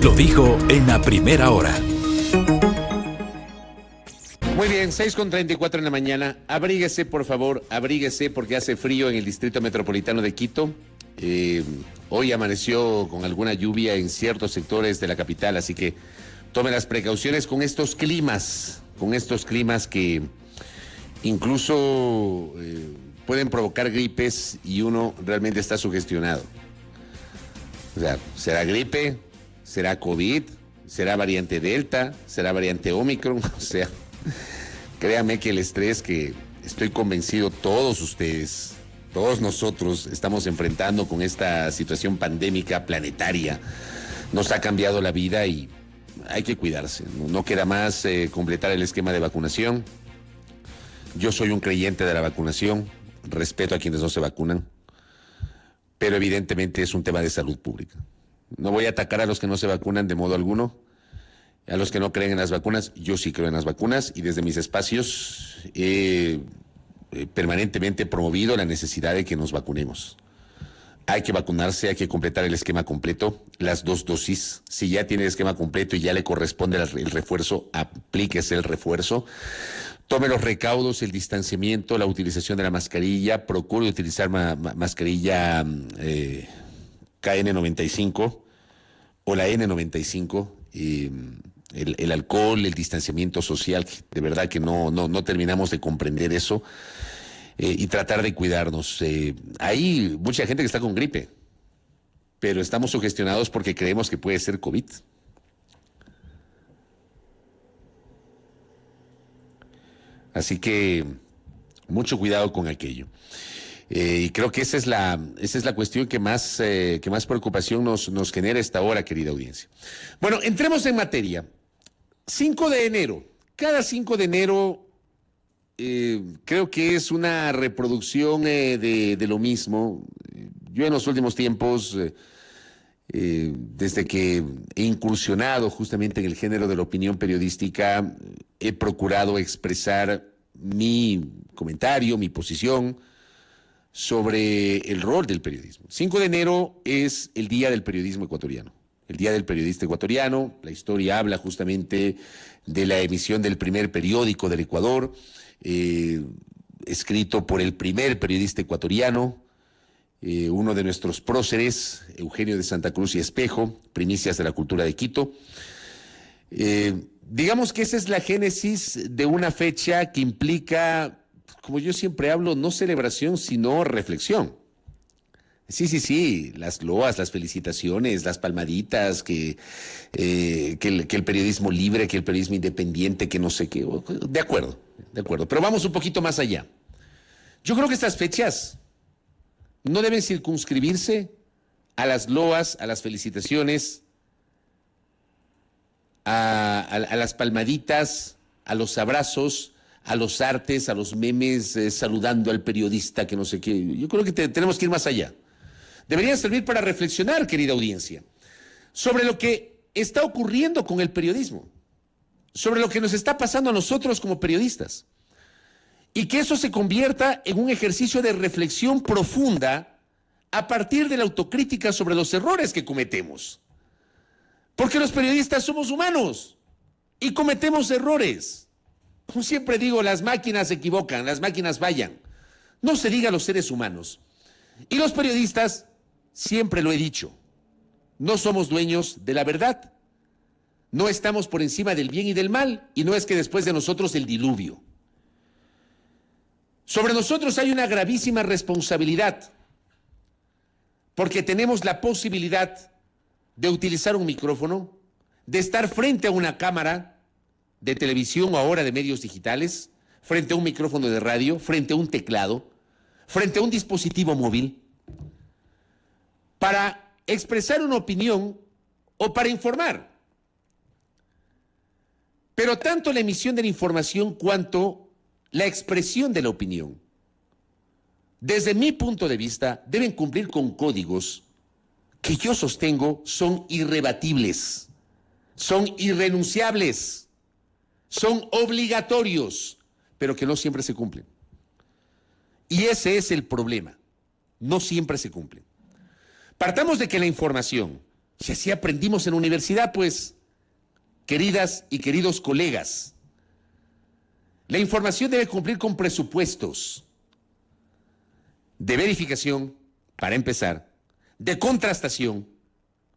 Lo dijo en la primera hora. Muy bien, 6:34 en la mañana. Abríguese, por favor, abríguese porque hace frío en el Distrito Metropolitano de Quito. Hoy amaneció con alguna lluvia en ciertos sectores de la capital, así que tome las precauciones con estos climas que incluso pueden provocar gripes y uno realmente está sugestionado. O sea, ¿será gripe? ¿Será COVID? ¿Será variante Delta? ¿Será variante Omicron? O sea, créame que el estrés que estoy convencido todos ustedes, todos nosotros estamos enfrentando con esta situación pandémica planetaria, nos ha cambiado la vida y hay que cuidarse. No queda más completar el esquema de vacunación. Yo soy un creyente de la vacunación, respeto a quienes no se vacunan, pero evidentemente es un tema de salud pública. No voy a atacar a los que no se vacunan de modo alguno, a los que no creen en las vacunas. Yo sí creo en las vacunas y desde mis espacios he permanentemente promovido la necesidad de que nos vacunemos. Hay que vacunarse, hay que completar el esquema completo, las 2 dosis. Si ya tiene el esquema completo y ya le corresponde el refuerzo, aplíquese el refuerzo. Tome los recaudos, el distanciamiento, la utilización de la mascarilla. Procure utilizar mascarilla KN95 o la N95. El alcohol, el distanciamiento social, de verdad que no terminamos de comprender eso. Y tratar de cuidarnos. Hay mucha gente que está con gripe, pero estamos sugestionados porque creemos que puede ser COVID. Así que mucho cuidado con aquello. Y creo que esa es la cuestión que más preocupación nos genera esta hora, querida audiencia. Bueno, entremos en materia. 5 de enero. Cada 5 de enero creo que es una reproducción de lo mismo. Yo en los últimos tiempos, desde que he incursionado justamente en el género de la opinión periodística, he procurado expresar mi comentario, mi posición sobre el rol del periodismo. 5 de enero es el Día del Periodismo Ecuatoriano, el Día del Periodista Ecuatoriano. La historia habla justamente de la emisión del primer periódico del Ecuador, escrito por el primer periodista ecuatoriano, uno de nuestros próceres, Eugenio de Santa Cruz y Espejo, Primicias de la Cultura de Quito. Digamos que esa es la génesis de una fecha que implica, como yo siempre hablo, no celebración, sino reflexión. Sí, las loas, las felicitaciones, las palmaditas, que el periodismo libre, que el periodismo independiente, que no sé qué. De acuerdo. Pero vamos un poquito más allá. Yo creo que estas fechas no deben circunscribirse a las loas, a las felicitaciones, a las palmaditas, a los abrazos, a los artes, a los memes, saludando al periodista, que no sé qué. Yo creo que tenemos que ir más allá. Deberían servir para reflexionar, querida audiencia, sobre lo que está ocurriendo con el periodismo, sobre lo que nos está pasando a nosotros como periodistas, y que eso se convierta en un ejercicio de reflexión profunda a partir de la autocrítica sobre los errores que cometemos. Porque los periodistas somos humanos y cometemos errores. Como siempre digo, las máquinas se equivocan, las máquinas fallan. No se diga a los seres humanos. Y los periodistas, siempre lo he dicho, no somos dueños de la verdad. No estamos por encima del bien y del mal, y no es que después de nosotros el diluvio. Sobre nosotros hay una gravísima responsabilidad, porque tenemos la posibilidad de utilizar un micrófono, de estar frente a una cámara de televisión o ahora de medios digitales, frente a un micrófono de radio, frente a un teclado, frente a un dispositivo móvil, para expresar una opinión o para informar. Pero tanto la emisión de la información cuanto la expresión de la opinión, desde mi punto de vista, deben cumplir con códigos que yo sostengo son irrebatibles, son irrenunciables, son obligatorios, pero que no siempre se cumplen. Y ese es el problema, no siempre se cumplen. Partamos de que la información Si así aprendimos en la universidad, pues, queridas y queridos colegas, la información debe cumplir con presupuestos de verificación, para empezar, de contrastación,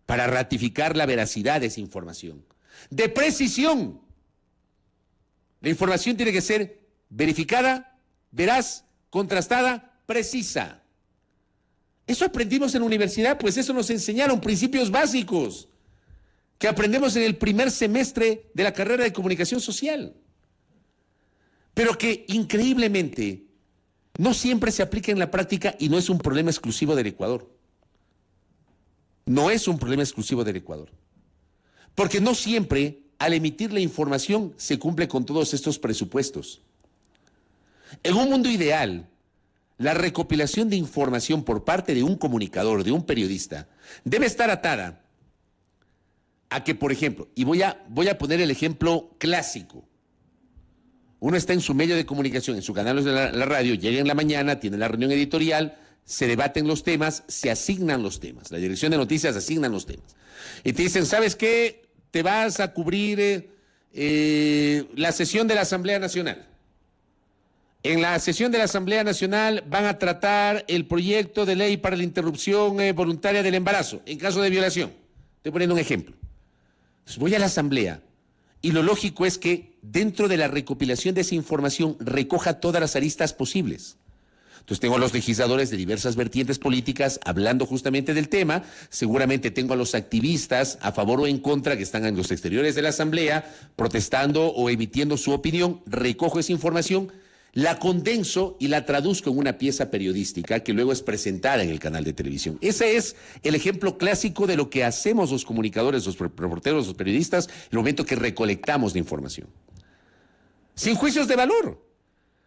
para ratificar la veracidad de esa información, de precisión. La información tiene que ser verificada, veraz, contrastada, precisa. Eso aprendimos en la universidad, pues eso nos enseñaron principios básicos que aprendemos en el primer semestre de la carrera de comunicación social, pero que increíblemente no siempre se aplica en la práctica y no es un problema exclusivo del Ecuador. No es un problema exclusivo del Ecuador, porque no siempre al emitir la información se cumple con todos estos presupuestos. En un mundo ideal, la recopilación de información por parte de un comunicador, de un periodista, debe estar atada a que, por ejemplo, y voy a poner el ejemplo clásico. Uno está en su medio de comunicación, en su canal de la radio, llega en la mañana, tiene la reunión editorial, se debaten los temas, se asignan los temas. La dirección de noticias asignan los temas. Y te dicen, ¿sabes qué? Te vas a cubrir la sesión de la Asamblea Nacional. En la sesión de la Asamblea Nacional van a tratar el proyecto de ley para la interrupción voluntaria del embarazo, en caso de violación. Estoy poniendo un ejemplo. Entonces voy a la Asamblea y lo lógico es que dentro de la recopilación de esa información recoja todas las aristas posibles. Entonces tengo a los legisladores de diversas vertientes políticas hablando justamente del tema, seguramente tengo a los activistas a favor o en contra que están en los exteriores de la Asamblea protestando o emitiendo su opinión, recojo esa información, la condenso y la traduzco en una pieza periodística que luego es presentada en el canal de televisión. Ese es el ejemplo clásico de lo que hacemos los comunicadores, los reporteros, los periodistas, en el momento que recolectamos la información. Sin juicios de valor,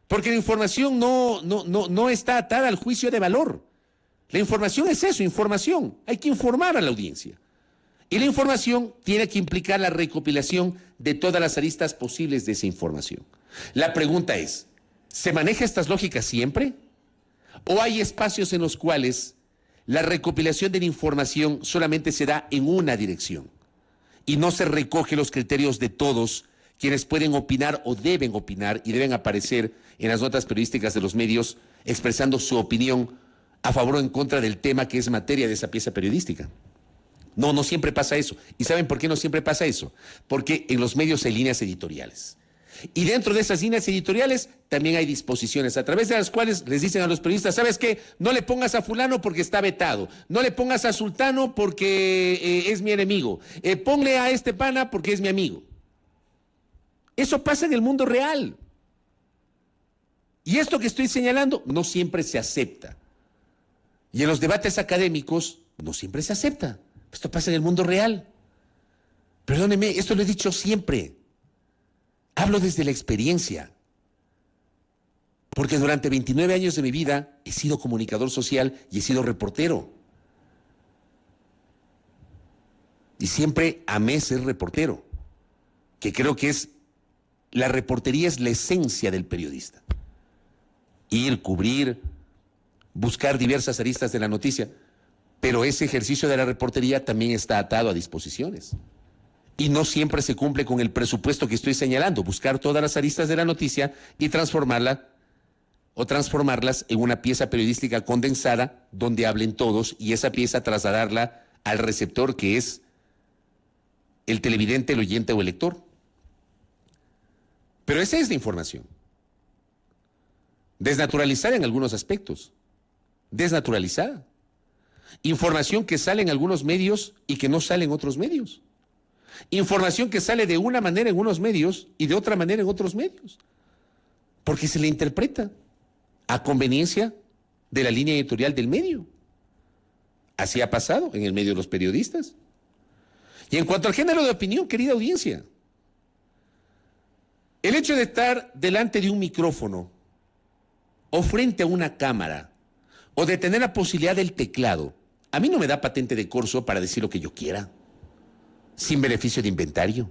porque la información no está atada al juicio de valor. La información es eso, información. Hay que informar a la audiencia. Y la información tiene que implicar la recopilación de todas las aristas posibles de esa información. La pregunta es, ¿se maneja estas lógicas siempre? ¿O hay espacios en los cuales la recopilación de la información solamente se da en una dirección y no se recoge los criterios de todos quienes pueden opinar o deben opinar y deben aparecer en las notas periodísticas de los medios expresando su opinión a favor o en contra del tema que es materia de esa pieza periodística? No siempre pasa eso. ¿Y saben por qué no siempre pasa eso? Porque en los medios hay líneas editoriales. Y dentro de esas líneas editoriales también hay disposiciones a través de las cuales les dicen a los periodistas, ¿sabes qué? No le pongas a fulano porque está vetado, no le pongas a sultano porque es mi enemigo, ponle a este pana porque es mi amigo. Eso pasa en el mundo real. Y esto que estoy señalando no siempre se acepta. Y en los debates académicos no siempre se acepta. Esto pasa en el mundo real. Perdóneme, esto lo he dicho siempre. Hablo desde la experiencia, porque durante 29 años de mi vida he sido comunicador social y he sido reportero. Y siempre amé ser reportero, que creo que la reportería es la esencia del periodista. Ir, cubrir, buscar diversas aristas de la noticia, pero ese ejercicio de la reportería también está atado a disposiciones. Y no siempre se cumple con el presupuesto que estoy señalando, buscar todas las aristas de la noticia y transformarlas en una pieza periodística condensada donde hablen todos y esa pieza trasladarla al receptor que es el televidente, el oyente o el lector. Pero esa es la información. Desnaturalizada en algunos aspectos. Desnaturalizada. Información que sale en algunos medios y que no sale en otros medios. Información que sale de una manera en unos medios y de otra manera en otros medios, porque se le interpreta a conveniencia de la línea editorial del medio. Así ha pasado en el medio de los periodistas. Y en cuanto al género de opinión, querida audiencia, el hecho de estar delante de un micrófono o frente a una cámara o de tener la posibilidad del teclado, a mí no me da patente de corso para decir lo que yo quiera, sin beneficio de inventario.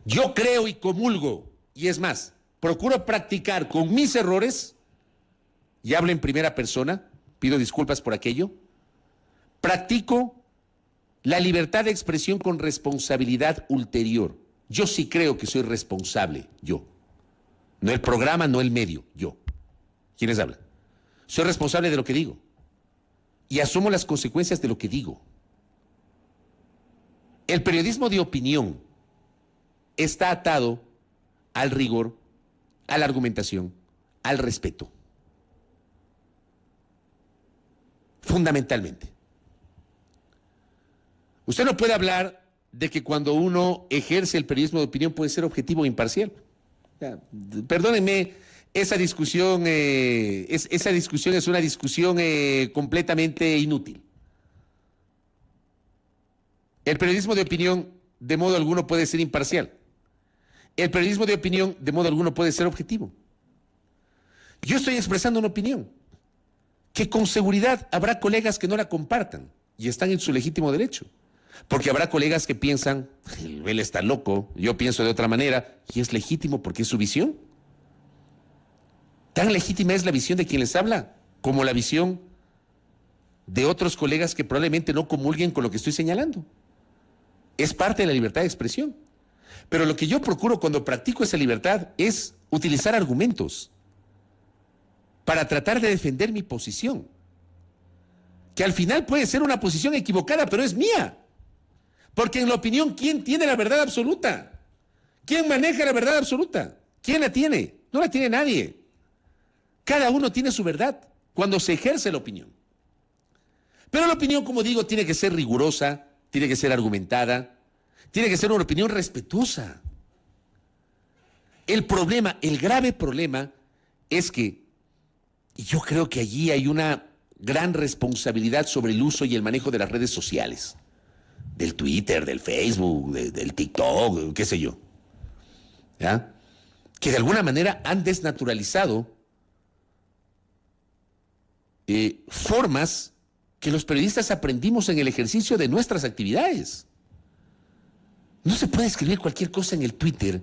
Yo creo y comulgo, y es más, procuro practicar con mis errores, y hablo en primera persona, pido disculpas por aquello, practico La libertad de expresión con responsabilidad ulterior. Yo sí creo que soy responsable, yo. No el programa, no el medio, yo. ¿Quiénes hablan? Soy responsable de lo que digo. Y asumo las consecuencias de lo que digo. El periodismo de opinión está atado al rigor, a la argumentación, al respeto. Fundamentalmente. Usted no puede hablar de que cuando uno ejerce el periodismo de opinión puede ser objetivo e imparcial. Perdónenme, esa discusión es una discusión completamente inútil. El periodismo de opinión de modo alguno puede ser imparcial. El periodismo de opinión de modo alguno puede ser objetivo. Yo estoy expresando una opinión que con seguridad habrá colegas que no la compartan y están en su legítimo derecho. Porque habrá colegas que piensan, él está loco, yo pienso de otra manera, y es legítimo porque es su visión. Tan legítima es la visión de quien les habla como la visión de otros colegas que probablemente no comulguen con lo que estoy señalando. Es parte de la libertad de expresión. Pero lo que yo procuro cuando practico esa libertad es utilizar argumentos para tratar de defender mi posición, que al final puede ser una posición equivocada, pero es mía. Porque en la opinión, ¿quién tiene la verdad absoluta? ¿Quién maneja la verdad absoluta? ¿Quién la tiene? No la tiene nadie. Cada uno tiene su verdad cuando se ejerce la opinión. Pero la opinión, como digo, tiene que ser rigurosa, tiene que ser argumentada, tiene que ser una opinión respetuosa. El problema, el grave problema, es que, y yo creo que allí hay una gran responsabilidad sobre el uso y el manejo de las redes sociales, del Twitter, del Facebook, del TikTok, qué sé yo, ¿ya? Que de alguna manera han desnaturalizado formas que los periodistas aprendimos en el ejercicio de nuestras actividades. No se puede escribir cualquier cosa en el Twitter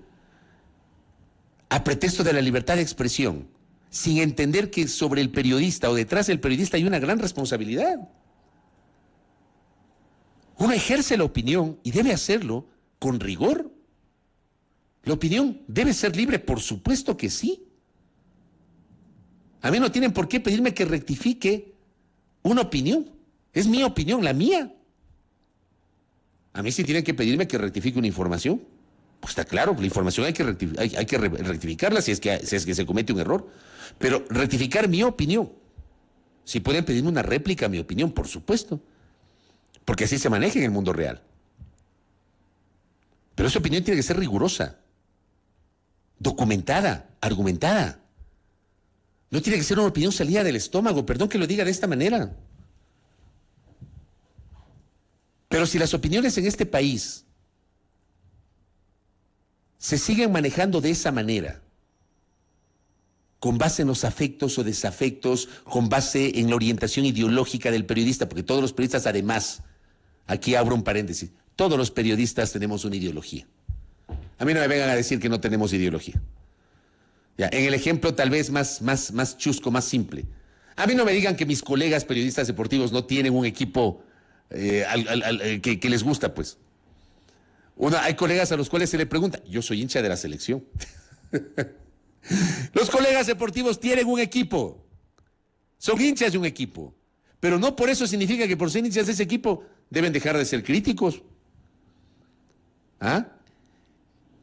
a pretexto de la libertad de expresión, sin entender que sobre el periodista o detrás del periodista hay una gran responsabilidad. Uno ejerce la opinión y debe hacerlo con rigor. ¿La opinión debe ser libre? Por supuesto que sí. A mí no tienen por qué pedirme que rectifique una opinión. Es mi opinión, la mía. A mí sí tienen que pedirme que rectifique una información. Pues está claro, la información hay que rectificarla si es que se comete un error. Pero rectificar mi opinión. Si pueden pedirme una réplica a mi opinión, por supuesto. Porque así se maneja en el mundo real. Pero esa opinión tiene que ser rigurosa, documentada, argumentada. No tiene que ser una opinión salida del estómago, perdón que lo diga de esta manera. Pero si las opiniones en este país se siguen manejando de esa manera, con base en los afectos o desafectos, con base en la orientación ideológica del periodista, porque todos los periodistas además, aquí abro un paréntesis, todos los periodistas tenemos una ideología. A mí no me vengan a decir que no tenemos ideología. Ya, en el ejemplo tal vez más chusco, más simple. A mí no me digan que mis colegas periodistas deportivos no tienen un equipo que les gusta, pues. Hay colegas a los cuales se le pregunta, yo soy hincha de la selección. Los colegas deportivos tienen un equipo, son hinchas de un equipo, pero no por eso significa que por ser hinchas de ese equipo deben dejar de ser críticos. ¿Ah?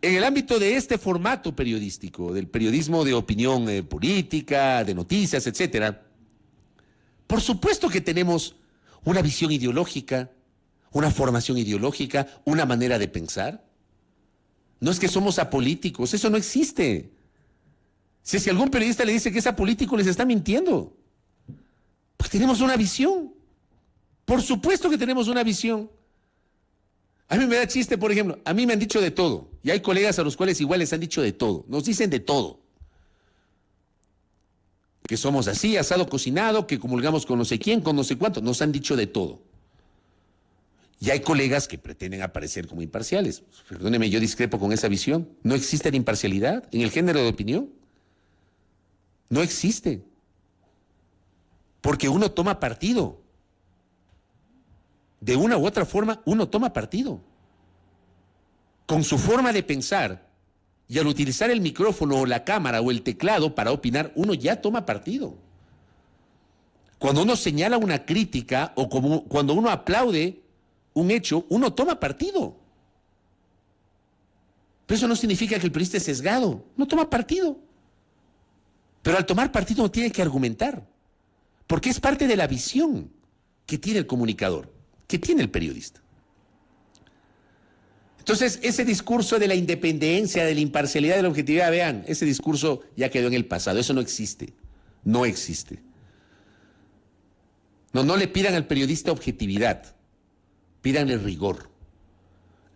En el ámbito de este formato periodístico, del periodismo de opinión política, de noticias, etcétera, por supuesto que tenemos una visión ideológica, una formación ideológica, una manera de pensar. No es que somos apolíticos, eso no existe. Si algún periodista le dice que es apolítico, les está mintiendo. Pues tenemos una visión. Por supuesto que tenemos una visión. A mí me da chiste, por ejemplo, a mí me han dicho de todo. Y hay colegas a los cuales igual les han dicho de todo. Nos dicen de todo. Que somos así, asado, cocinado, que comulgamos con no sé quién, con no sé cuánto. Nos han dicho de todo. Y hay colegas que pretenden aparecer como imparciales. Perdóneme, yo discrepo con esa visión. No existe la imparcialidad en el género de opinión. No existe. Porque uno toma partido. de una u otra forma, uno toma partido. Con su forma de pensar, y al utilizar el micrófono o la cámara o el teclado para opinar, uno ya toma partido. Cuando uno señala una crítica o cuando uno aplaude un hecho, uno toma partido. Pero eso no significa que el periodista es sesgado, no toma partido. Pero al tomar partido no tiene que argumentar, porque es parte de la visión que tiene el comunicador, que tiene el periodista. Entonces, ese discurso de la independencia, de la imparcialidad, de la objetividad, vean, ese discurso ya quedó en el pasado, eso no existe, no existe. No le pidan al periodista objetividad, pídanle rigor.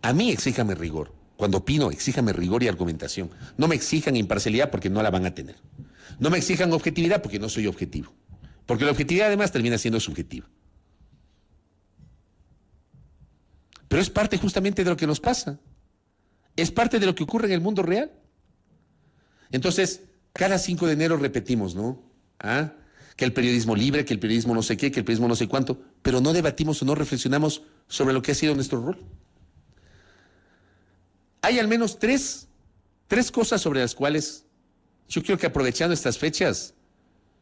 A mí exíjame rigor, cuando opino, exíjame rigor y argumentación. No me exijan imparcialidad porque no la van a tener. No me exijan objetividad porque no soy objetivo. Porque la objetividad además termina siendo subjetiva. Pero es parte justamente de lo que nos pasa. Es parte de lo que ocurre en el mundo real. Entonces, cada 5 de enero repetimos, ¿no? Que el periodismo libre, que el periodismo no sé qué, que el periodismo no sé cuánto, pero no debatimos o no reflexionamos sobre lo que ha sido nuestro rol. Hay al menos tres cosas sobre las cuales yo creo que aprovechando estas fechas,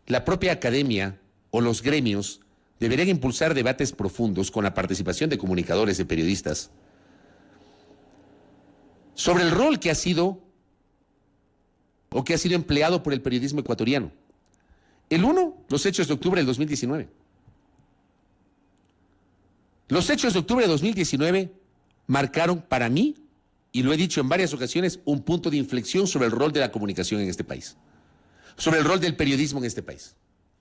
la propia academia o los gremios deberían impulsar debates profundos con la participación de comunicadores, de periodistas, sobre el rol que ha sido o que ha sido empleado por el periodismo ecuatoriano. El uno, los hechos de octubre del 2019. Los hechos de octubre de 2019 marcaron para mí, y lo he dicho en varias ocasiones, un punto de inflexión sobre el rol de la comunicación en este país, sobre el rol del periodismo en este país.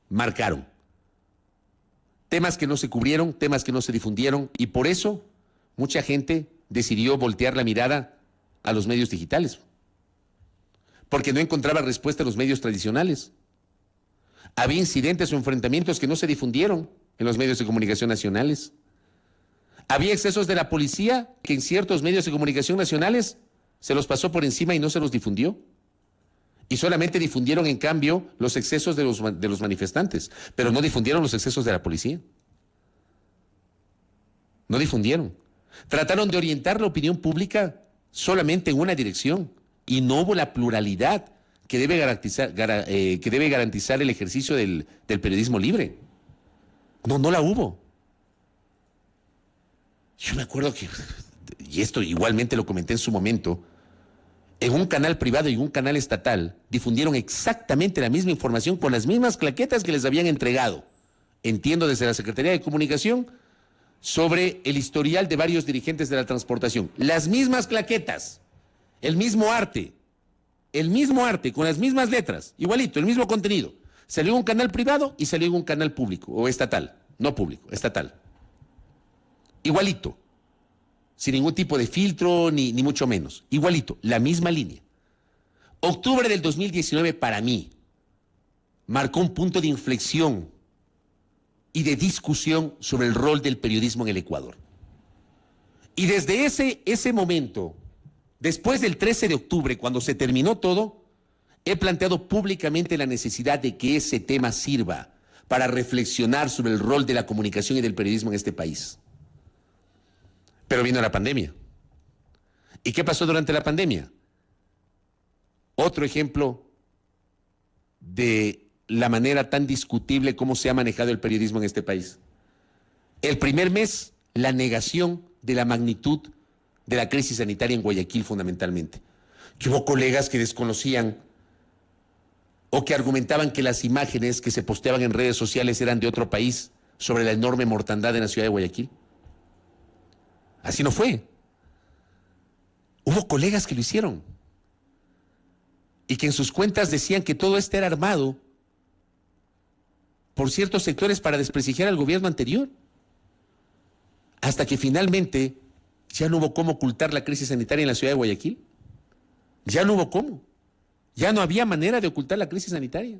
Marcaron. Temas que no se cubrieron, temas que no se difundieron, y por eso mucha gente decidió voltear la mirada a los medios digitales, porque no encontraba respuesta en los medios tradicionales. Había incidentes o enfrentamientos que no se difundieron en los medios de comunicación nacionales. Había excesos de la policía que en ciertos medios de comunicación nacionales se los pasó por encima y no se los difundió. Y solamente difundieron, en cambio, los excesos de los manifestantes, pero no difundieron los excesos de la policía. No difundieron. Trataron de orientar la opinión pública solamente en una dirección y no hubo la pluralidad que debe garantizar el ejercicio del periodismo libre. No la hubo. Yo me acuerdo que, y esto igualmente lo comenté en su momento, en un canal privado y un canal estatal difundieron exactamente la misma información con las mismas claquetas que les habían entregado, entiendo desde la Secretaría de Comunicación, sobre el historial de varios dirigentes de la transportación. Las mismas claquetas, el mismo arte, con las mismas letras, igualito, el mismo contenido. Salió en un canal privado y salió en un canal público, o estatal, no público, estatal. Igualito, sin ningún tipo de filtro, ni mucho menos. Igualito, la misma línea. Octubre del 2019 para mí marcó un punto de inflexión y de discusión sobre el rol del periodismo en el Ecuador. Y desde ese momento, después del 13 de octubre, cuando se terminó todo, he planteado públicamente la necesidad de que ese tema sirva para reflexionar sobre el rol de la comunicación y del periodismo en este país. Pero vino la pandemia. ¿Y qué pasó durante la pandemia? Otro ejemplo de la manera tan discutible como se ha manejado el periodismo en este país. El primer mes, la negación de la magnitud de la crisis sanitaria en Guayaquil fundamentalmente. Que hubo colegas que desconocían o que argumentaban que las imágenes que se posteaban en redes sociales eran de otro país sobre la enorme mortandad en la ciudad de Guayaquil. Así no fue. Hubo colegas que lo hicieron y que en sus cuentas decían que todo esto era armado por ciertos sectores para desprestigiar al gobierno anterior, hasta que finalmente ya no hubo cómo ocultar la crisis sanitaria en la ciudad de Guayaquil. Ya no hubo cómo. Ya no había manera de ocultar la crisis sanitaria.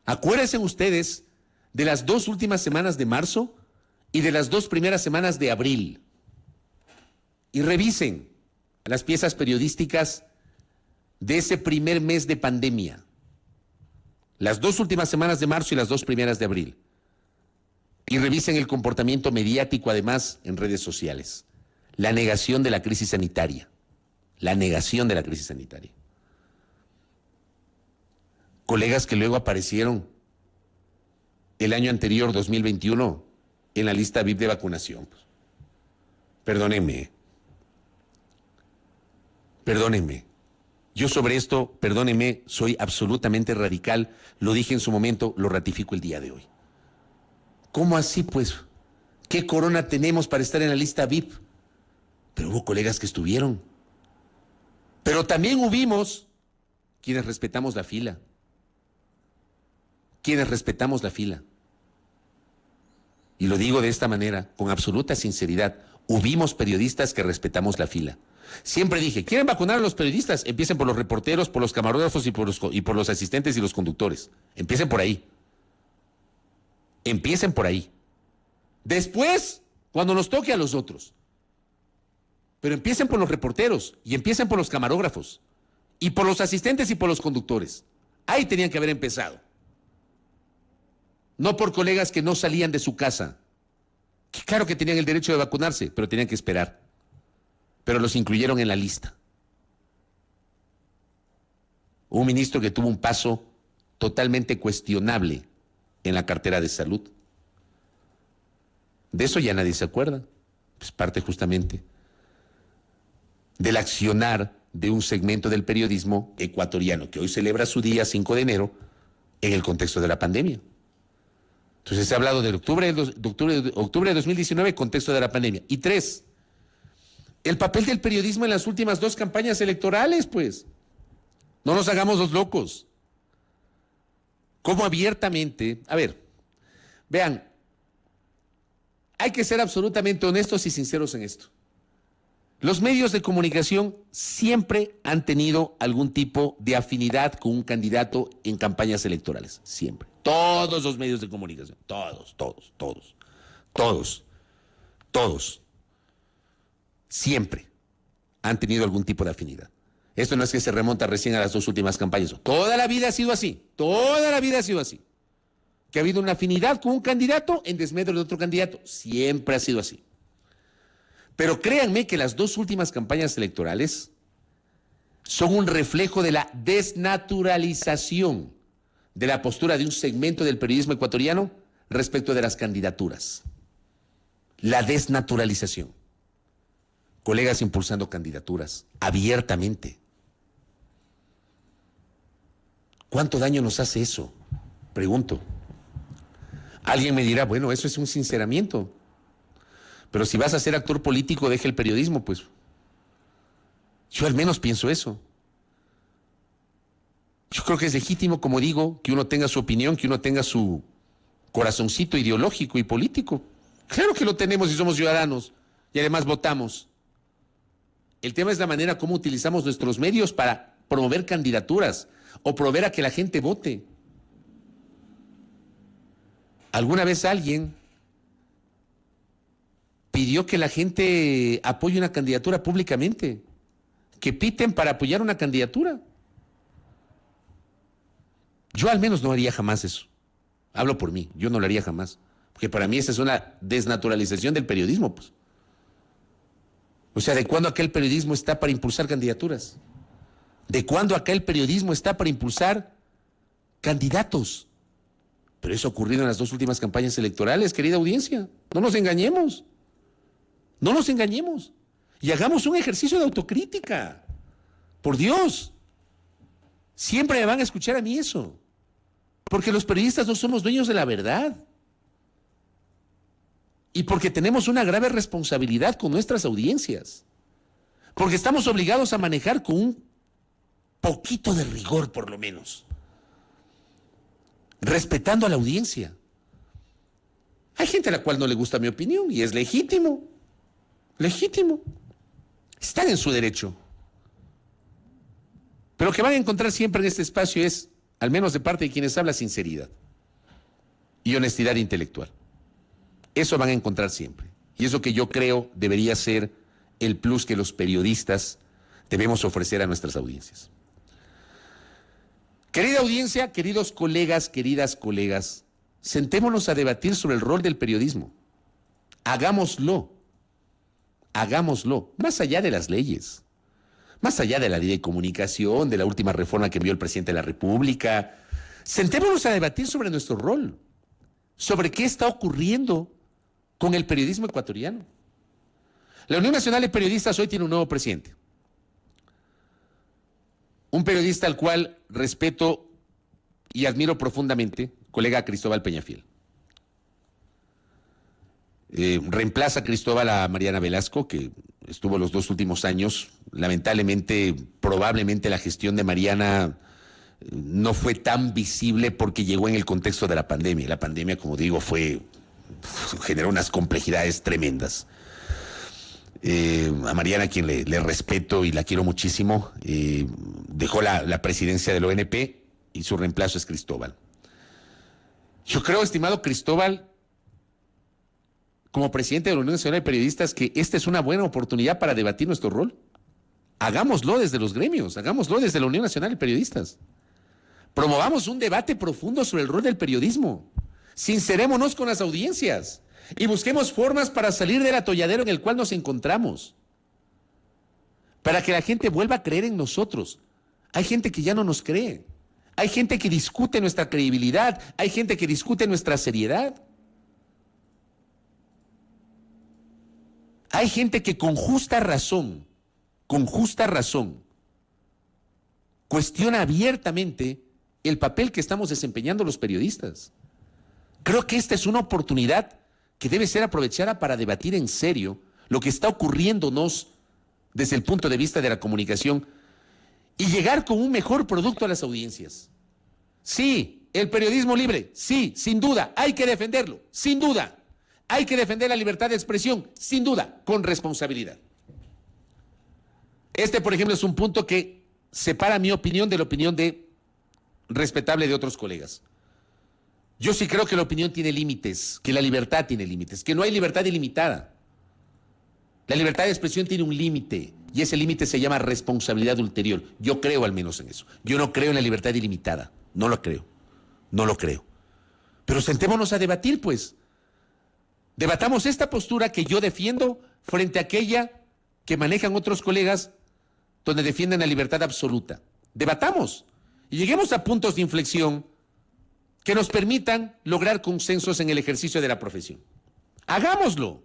Acuérdense ustedes de las 2 últimas semanas de marzo y de las 2 primeras semanas de abril. Y revisen las piezas periodísticas de ese primer mes de pandemia. Las 2 últimas semanas de marzo y las 2 primeras de abril. Y revisen el comportamiento mediático, además, en redes sociales. La negación de la crisis sanitaria. La negación de la crisis sanitaria. Colegas que luego aparecieron el año anterior, 2021, en la lista VIP de vacunación. Perdónenme. Perdónenme. Yo sobre esto, perdónenme, soy absolutamente radical. Lo dije en su momento, lo ratifico el día de hoy. ¿Cómo así, pues? ¿Qué corona tenemos para estar en la lista VIP? Pero hubo colegas que estuvieron. Pero también hubimos quienes respetamos la fila. Quienes respetamos la fila. Y lo digo de esta manera, con absoluta sinceridad. Hubimos periodistas que respetamos la fila. Siempre dije, ¿quieren vacunar a los periodistas? Empiecen por los reporteros, por los camarógrafos y por los asistentes y los conductores. Empiecen por ahí. Empiecen por ahí. Después, cuando nos toque a los otros. Pero empiecen por los reporteros y empiecen por los camarógrafos y por los asistentes y por los conductores. Ahí tenían que haber empezado. No por colegas que no salían de su casa. Que claro que tenían el derecho de vacunarse, pero tenían que esperar. Pero los incluyeron en la lista. Un ministro que tuvo un paso totalmente cuestionable en la cartera de salud. De eso ya nadie se acuerda. Es parte justamente del accionar de un segmento del periodismo ecuatoriano que hoy celebra su día 5 de enero en el contexto de la pandemia. Entonces se ha hablado de octubre de 2019, contexto de la pandemia. Y 3, el papel del periodismo en las últimas 2 campañas electorales, pues. No nos hagamos los locos. Cómo abiertamente, a ver, vean, hay que ser absolutamente honestos y sinceros en esto. Los medios de comunicación siempre han tenido algún tipo de afinidad con un candidato en campañas electorales, siempre. Todos los medios de comunicación, todos, siempre han tenido algún tipo de afinidad. Esto no es que se remonta recién a las 2 últimas campañas. Toda la vida ha sido así, Que ha habido una afinidad con un candidato en desmedro de otro candidato, siempre ha sido así. Pero créanme que las 2 últimas campañas electorales son un reflejo de la desnaturalización de la postura de un segmento del periodismo ecuatoriano respecto de las candidaturas. La desnaturalización. Colegas impulsando candidaturas abiertamente. ¿Cuánto daño nos hace eso? Pregunto. Alguien me dirá, bueno, eso es un sinceramiento. Pero si vas a ser actor político, deja el periodismo, pues. Yo al menos pienso eso. Yo creo que es legítimo, como digo, que uno tenga su opinión, que uno tenga su corazoncito ideológico y político. Claro que lo tenemos y somos ciudadanos y además votamos. El tema es la manera como utilizamos nuestros medios para promover candidaturas o promover a que la gente vote. ¿Alguna vez alguien pidió que la gente apoye una candidatura públicamente? Que piten para apoyar una candidatura. Yo al menos no haría jamás eso. Hablo por mí, yo no lo haría jamás. Porque para mí esa es una desnaturalización del periodismo, pues. O sea, ¿de cuándo acá el periodismo está para impulsar candidaturas? ¿De cuándo acá el periodismo está para impulsar candidatos? Pero eso ha ocurrido en las 2 últimas campañas electorales, querida audiencia. No nos engañemos. No nos engañemos. Y hagamos un ejercicio de autocrítica. Por Dios. Siempre me van a escuchar a mí eso. Porque los periodistas no somos dueños de la verdad. Y porque tenemos una grave responsabilidad con nuestras audiencias. Porque estamos obligados a manejar con un poquito de rigor, por lo menos. Respetando a la audiencia. Hay gente a la cual no le gusta mi opinión y es legítimo. Legítimo. Están en su derecho. Pero lo que van a encontrar siempre en este espacio es, al menos de parte de quienes hablan, sinceridad y honestidad intelectual. Eso van a encontrar siempre. Y eso que yo creo debería ser el plus que los periodistas debemos ofrecer a nuestras audiencias. Querida audiencia, queridos colegas, queridas colegas, Sentémonos a debatir sobre el rol del periodismo. Hagámoslo. Hagámoslo. Más allá de las leyes. Más allá de la ley de comunicación, de la última reforma que envió el presidente de la República. Sentémonos a debatir sobre nuestro rol. Sobre qué está ocurriendo con el periodismo ecuatoriano. La Unión Nacional de Periodistas hoy tiene un nuevo presidente. Un periodista al cual respeto y admiro profundamente, colega Cristóbal Peñafiel. Reemplaza a Cristóbal a Mariana Velasco, que estuvo los 2 últimos años. Lamentablemente, probablemente la gestión de Mariana no fue tan visible porque llegó en el contexto de la pandemia. La pandemia, como digo, generó unas complejidades tremendas. A Mariana, a quien le respeto y la quiero muchísimo, dejó la presidencia del ONP y su reemplazo es Cristóbal. Yo creo, estimado Cristóbal, como presidente de la Unión Nacional de Periodistas, que esta es una buena oportunidad para debatir nuestro rol. Hagámoslo desde los gremios, hagámoslo desde la Unión Nacional de Periodistas. Promovamos un debate profundo sobre el rol del periodismo. Sincerémonos con las audiencias y busquemos formas para salir del atolladero en el cual nos encontramos. Para que la gente vuelva a creer en nosotros. Hay gente que ya no nos cree. Hay gente que discute nuestra credibilidad. Hay gente que discute nuestra seriedad. Hay gente que con justa razón, cuestiona abiertamente el papel que estamos desempeñando los periodistas. Creo que esta es una oportunidad que debe ser aprovechada para debatir en serio lo que está ocurriéndonos desde el punto de vista de la comunicación y llegar con un mejor producto a las audiencias. Sí, el periodismo libre, sí, sin duda, hay que defenderlo, sin duda. Hay que defender la libertad de expresión, sin duda, con responsabilidad. Este, por ejemplo, es un punto que separa mi opinión de la opinión respetable de otros colegas. Yo sí creo que la opinión tiene límites, que la libertad tiene límites, que no hay libertad ilimitada. La libertad de expresión tiene un límite, y ese límite se llama responsabilidad ulterior. Yo creo al menos en eso. Yo no creo en la libertad ilimitada. No lo creo. No lo creo. Pero sentémonos a debatir, pues. Debatamos esta postura que yo defiendo frente a aquella que manejan otros colegas donde defienden la libertad absoluta. Debatamos y lleguemos a puntos de inflexión que nos permitan lograr consensos en el ejercicio de la profesión. Hagámoslo,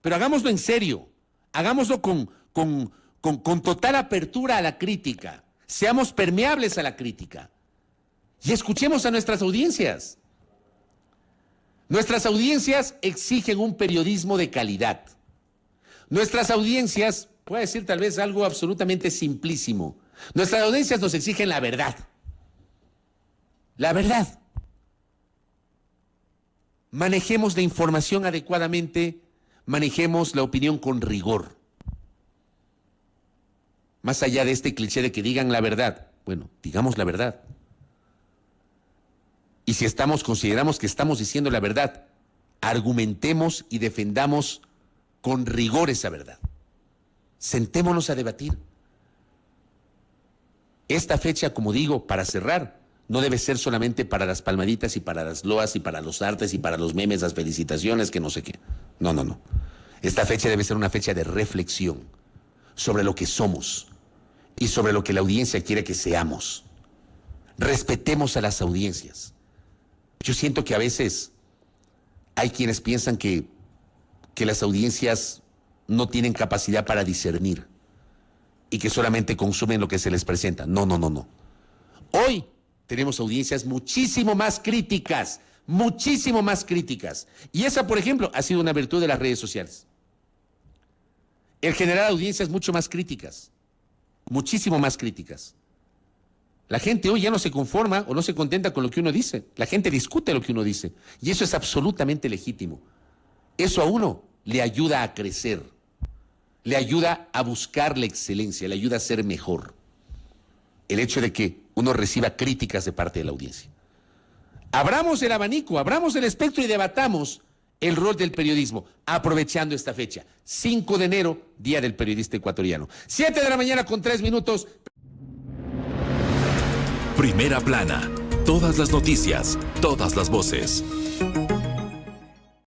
pero hagámoslo en serio, hagámoslo con total apertura a la crítica, seamos permeables a la crítica y escuchemos a nuestras audiencias. Nuestras audiencias exigen un periodismo de calidad. Nuestras audiencias, voy a decir tal vez algo absolutamente simplísimo, nuestras audiencias nos exigen la verdad. La verdad. Manejemos la información adecuadamente, manejemos la opinión con rigor. Más allá de este cliché de que digan la verdad, bueno, digamos la verdad. Y si consideramos que estamos diciendo la verdad, argumentemos y defendamos con rigor esa verdad. Sentémonos a debatir. Esta fecha, como digo, para cerrar, no debe ser solamente para las palmaditas y para las loas y para los artes y para los memes, las felicitaciones, que no sé qué. No. Esta fecha debe ser una fecha de reflexión sobre lo que somos y sobre lo que la audiencia quiere que seamos. Respetemos a las audiencias. Yo siento que a veces hay quienes piensan que las audiencias no tienen capacidad para discernir y que solamente consumen lo que se les presenta. No. Hoy tenemos audiencias muchísimo más críticas. Y esa, por ejemplo, ha sido una virtud de las redes sociales. El generar audiencias mucho más críticas, muchísimo más críticas. La gente hoy ya no se conforma o no se contenta con lo que uno dice. La gente discute lo que uno dice. Y eso es absolutamente legítimo. Eso a uno le ayuda a crecer. Le ayuda a buscar la excelencia, le ayuda a ser mejor. El hecho de que uno reciba críticas de parte de la audiencia. Abramos el abanico, abramos el espectro y debatamos el rol del periodismo, aprovechando esta fecha. 5 de enero, Día del Periodista Ecuatoriano. 7 de la mañana con 3 minutos. Primera plana, Todas las noticias, todas las voces.